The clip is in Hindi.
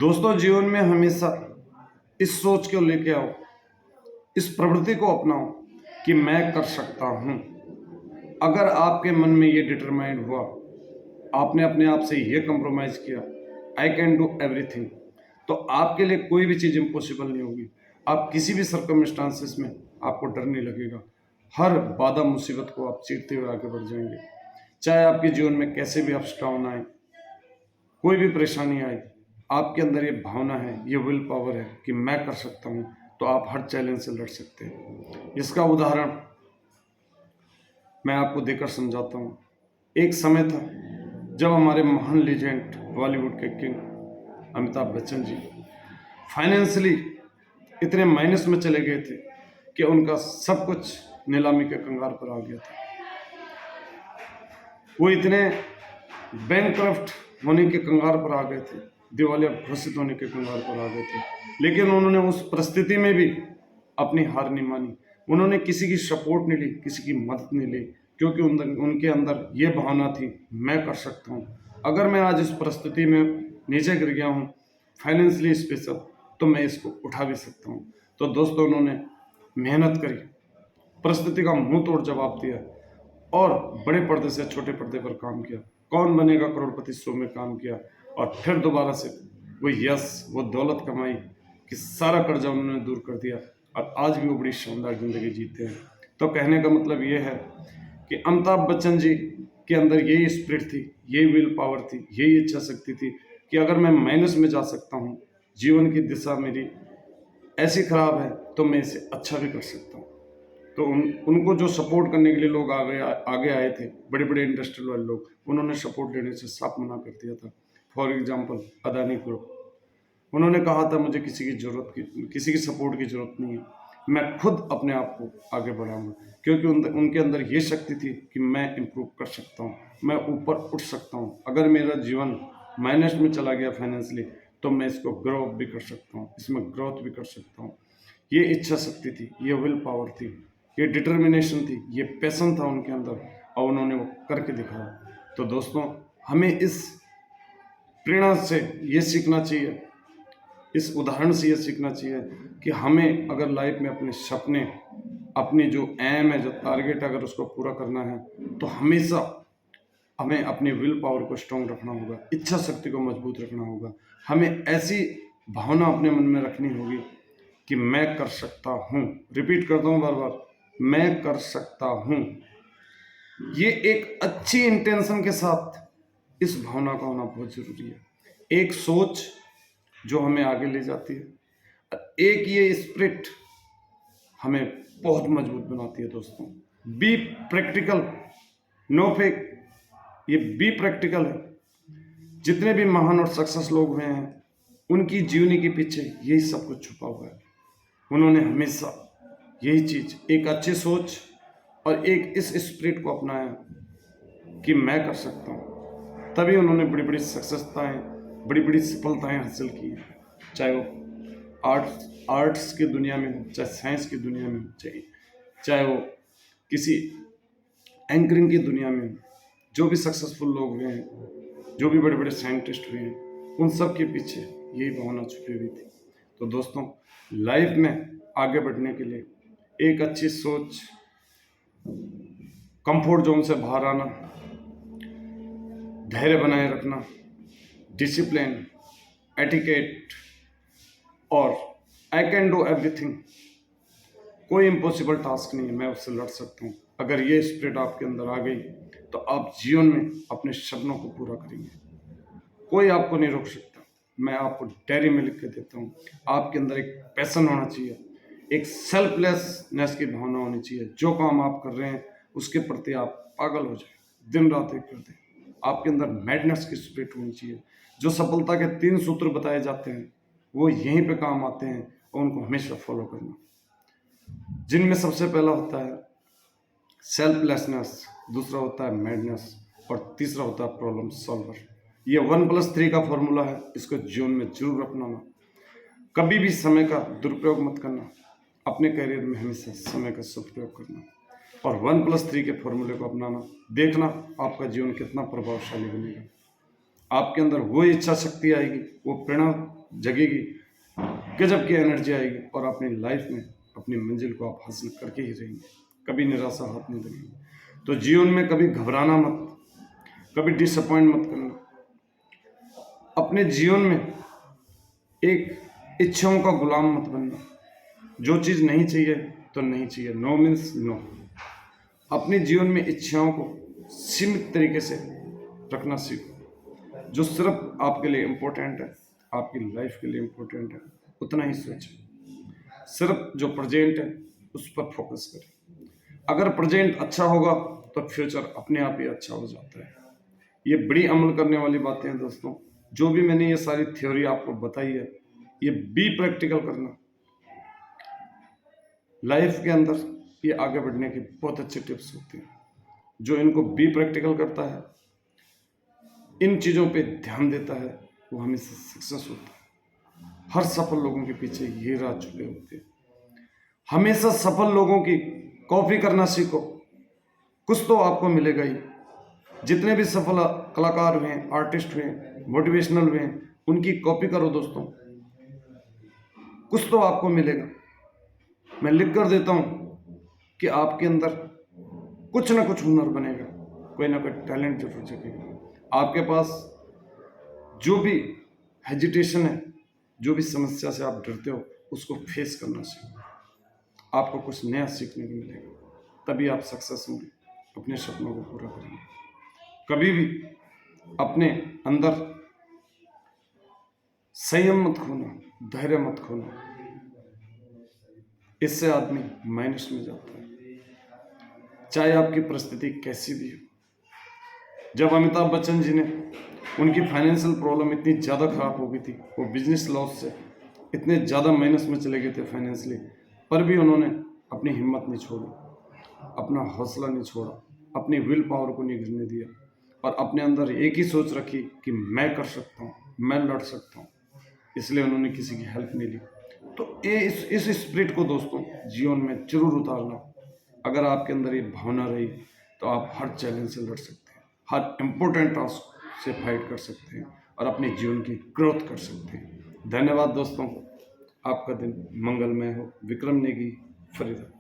दोस्तों, जीवन में हमेशा इस सोच को लेके आओ, इस प्रवृत्ति को अपनाओ कि मैं कर सकता हूं। अगर आपके मन में ये डिटरमाइंड हुआ, आपने अपने आप से ये कंप्रोमाइज किया, आई कैन डू एवरीथिंग, तो आपके लिए कोई भी चीज़ इम्पॉसिबल नहीं होगी। आप किसी भी सर्कमस्टांसेस में आपको डर नहीं लगेगा। हर बाधा मुसीबत को आप चीरते हुए आगे बढ़ जाएंगे। चाहे आपके जीवन में कैसे भी अप्स डाउन आए, कोई भी परेशानी आए, आपके अंदर ये भावना है, ये विल पावर है कि मैं कर सकता हूँ, तो आप हर चैलेंज से लड़ सकते हैं। इसका उदाहरण मैं आपको देकर समझाता हूँ। एक समय था जब हमारे महान लीजेंड बॉलीवुड के किंग अमिताभ बच्चन जी फाइनेंशियली इतने माइनस में चले गए थे कि उनका सब कुछ नीलामी के कंगार पर आ गया था। वो इतने बैंकक्रफ्ट होने के कंगार पर आ गए थे, दिवालिया घोषित होने के कंगार पर आ गए थे। लेकिन उन्होंने उस परिस्थिति में भी अपनी हार नहीं मानी। उन्होंने किसी की सपोर्ट नहीं ली, किसी की मदद नहीं ली, क्योंकि उनके अंदर ये भावना थी, मैं कर सकता हूँ। अगर मैं आज इस परिस्थिति में नीचे गिर गया हूँ फाइनेंशियली स्पेशल, तो मैं इसको उठा भी सकता हूँ। तो दोस्तों, उन्होंने मेहनत करी, परिस्थिति का मुंह तोड़ जवाब दिया और बड़े पर्दे से छोटे पर्दे पर काम किया। कौन बनेगा करोड़पति शो में काम किया और फिर दोबारा से वो यश, वो दौलत कमाई कि सारा कर्जा उन्होंने दूर कर दिया और आज भी वो बड़ी शानदार जिंदगी जीते हैं। तो कहने का मतलब ये है कि अमिताभ बच्चन जी के अंदर यही स्पिरिट थी, यही विल पावर थी, यही इच्छा शक्ति थी कि अगर मैं माइनस में जा सकता हूँ, जीवन की दिशा मेरी ऐसी खराब है, तो मैं इसे अच्छा भी कर सकता हूँ। तो उनको जो सपोर्ट करने के लिए लोग आगे आए थे, बड़े बड़े इंडस्ट्रियल वाले लोग, उन्होंने सपोर्ट देने से साफ मना कर दिया था। फॉर एग्जांपल अदानी ग्रुप, उन्होंने कहा था मुझे किसी की सपोर्ट की जरूरत नहीं है, मैं खुद अपने आप को आगे बढ़ाऊंगा, क्योंकि उनके अंदर ये शक्ति थी कि मैं इम्प्रूव कर सकता हूँ, मैं ऊपर उठ सकता हूँ। अगर मेरा जीवन माइनस में चला गया फाइनेंशियली, तो मैं इसको ग्रो अप भी कर सकता हूँ, इसमें ग्रोथ भी कर सकता हूँ। ये इच्छा शक्ति थी, ये विल पावर थी, ये डिटर्मिनेशन थी, ये पैशन था उनके अंदर, और उन्होंने वो करके दिखाया। तो दोस्तों, हमें इस प्रेरणा से ये सीखना चाहिए, इस उदाहरण से ये सीखना चाहिए कि हमें अगर लाइफ में अपने सपने, अपनी जो एम है, जो टारगेट, अगर उसको पूरा करना है, तो हमेशा हमें अपनी विल पावर को स्ट्रॉन्ग रखना होगा, इच्छा शक्ति को मजबूत रखना होगा। हमें ऐसी भावना अपने मन में रखनी होगी कि मैं कर सकता हूँ। रिपीट करता हूँ बार बार, मैं कर सकता हूँ। ये एक अच्छी इंटेंशन के साथ इस भावना का होना बहुत जरूरी है। एक सोच जो हमें आगे ले जाती है, एक ये स्पिरिट हमें बहुत मजबूत बनाती है। दोस्तों, बी प्रैक्टिकल, नो फेक, ये बी प्रैक्टिकल है। जितने भी महान और सक्सेस लोग हुए हैं, उनकी जीवनी के पीछे यही सब कुछ छुपा हुआ है। उन्होंने हमेशा यही चीज, एक अच्छी सोच और एक इस स्पिरिट को अपनाया कि मैं कर सकता हूँ, तभी उन्होंने बड़ी बड़ी सक्सेसताएं, बड़ी बड़ी सफलताएं हासिल की हैं। चाहे वो आर्ट्स की दुनिया में हो, चाहे साइंस की दुनिया में हो, चाहे वो किसी एंकरिंग की दुनिया में हो। जो भी सक्सेसफुल लोग हुए हैं, जो भी बड़े बड़े साइंटिस्ट हुए हैं, उन सब के पीछे यही भावना छुपी हुई थी। तो दोस्तों, लाइफ में आगे बढ़ने के लिए एक अच्छी सोच, कंफर्ट जोन से बाहर आना, धैर्य बनाए रखना, डिसिप्लिन, एटिकेट और आई कैन डू एवरीथिंग, कोई इम्पॉसिबल टास्क नहीं है, मैं उससे लड़ सकता हूँ। अगर ये स्पिरिट आपके अंदर आ गई, तो आप जीवन में अपने सपनों को पूरा करेंगे। कोई आपको नहीं रोक सकता। मैं आपको डायरी में लिख के देता हूँ। आपके अंदर एक पैशन होना चाहिए, एक सेल्फलेसनेस की भावना होनी चाहिए। जो काम आप कर रहे हैं उसके प्रति आप पागल हो जाए, दिन रात एक कर दें। आपके अंदर मैडनेस की स्पिरिट होनी चाहिए। जो सफलता के 3 सूत्र बताए जाते हैं, वो यहीं पे काम आते हैं और उनको हमेशा फॉलो करना। जिनमें सबसे पहला होता है सेल्फलेसनेस, दूसरा होता है मैडनेस और तीसरा होता है प्रॉब्लम सॉल्वर। ये 1+3 का फॉर्मूला है, इसको जीवन में जरूर अपनाना। कभी भी समय का दुरुपयोग मत करना, अपने करियर में हमेशा समय का सदुपयोग करना और 1+3 के फॉर्मूले को अपनाना। देखना आपका जीवन कितना प्रभावशाली बनेगा। आपके अंदर वो इच्छा शक्ति आएगी, वो प्रेरणा जगेगी, गजब की एनर्जी आएगी और अपनी लाइफ में अपनी मंजिल को आप हासिल करके ही रहेंगे, कभी निराशा हाथ नहीं लगेगी। तो जीवन में कभी घबराना मत, कभी डिसअपॉइंट मत करना। अपने जीवन में एक इच्छाओं का गुलाम मत बनना। जो चीज़ नहीं चाहिए तो नहीं चाहिए, नो मीन्स नो। अपने जीवन में इच्छाओं को सीमित तरीके से रखना सीखो। जो सिर्फ आपके लिए इम्पोर्टेंट है, आपकी लाइफ के लिए इम्पोर्टेंट है, उतना ही सोचें। सिर्फ जो प्रेजेंट है उस पर फोकस करें। अगर प्रेजेंट अच्छा होगा तो फ्यूचर अपने आप ही अच्छा हो जाता है। ये बड़ी अमल करने वाली बातें हैं दोस्तों। जो भी मैंने ये सारी थ्योरी आपको बताई है, ये बी प्रैक्टिकल करना। लाइफ के अंदर ये आगे बढ़ने की बहुत अच्छी टिप्स होती हैं। जो इनको बी प्रैक्टिकल करता है, इन चीज़ों पे ध्यान देता है, वो हमेशा सक्सेस होता है। हर सफल लोगों के पीछे ये राज छुपे होते हैं। हमेशा सफल लोगों की कॉपी करना सीखो, कुछ तो आपको मिलेगा ही। जितने भी सफल कलाकार हुए, आर्टिस्ट हुए, मोटिवेशनल हुए, उनकी कॉपी करो दोस्तों, कुछ तो आपको मिलेगा। मैं लिख कर देता हूँ कि आपके अंदर कुछ ना कुछ हुनर बनेगा, कोई ना कोई टैलेंट जरूर जगेगा। आपके पास जो भी हेजिटेशन है, जो भी समस्या से आप डरते हो, उसको फेस करना सीखो। आपको कुछ नया सीखने को मिलेगा, तभी आप सक्सेस होंगे, अपने सपनों को पूरा करेंगे। कभी भी अपने अंदर संयम मत खोना, धैर्य मत खोना, इससे आदमी माइनस में जाता है। चाहे आपकी परिस्थिति कैसी भी हो। जब अमिताभ बच्चन जी ने, उनकी फाइनेंशियल प्रॉब्लम इतनी ज़्यादा खराब हो गई थी, वो बिजनेस लॉस से इतने ज़्यादा माइनस में चले गए थे फाइनेंशियली, पर भी उन्होंने अपनी हिम्मत नहीं छोड़ी, अपना हौसला नहीं छोड़ा, अपनी विल पावर को नहीं गिरने दिया और अपने अंदर एक ही सोच रखी कि मैं कर सकता हूँ, मैं लड़ सकता हूँ। इसलिए उन्होंने किसी की हेल्प नहीं ली। तो इस स्पिरिट को दोस्तों जीवन में जरूर उतारना। अगर आपके अंदर ये भावना रही तो आप हर चैलेंज से लड़ सकते हैं, हर इम्पोर्टेंट टास्क से फाइट कर सकते हैं और अपने जीवन की ग्रोथ कर सकते हैं। धन्यवाद दोस्तों, आपका दिन मंगलमय हो। विक्रम नेगी, फरीदाबाद।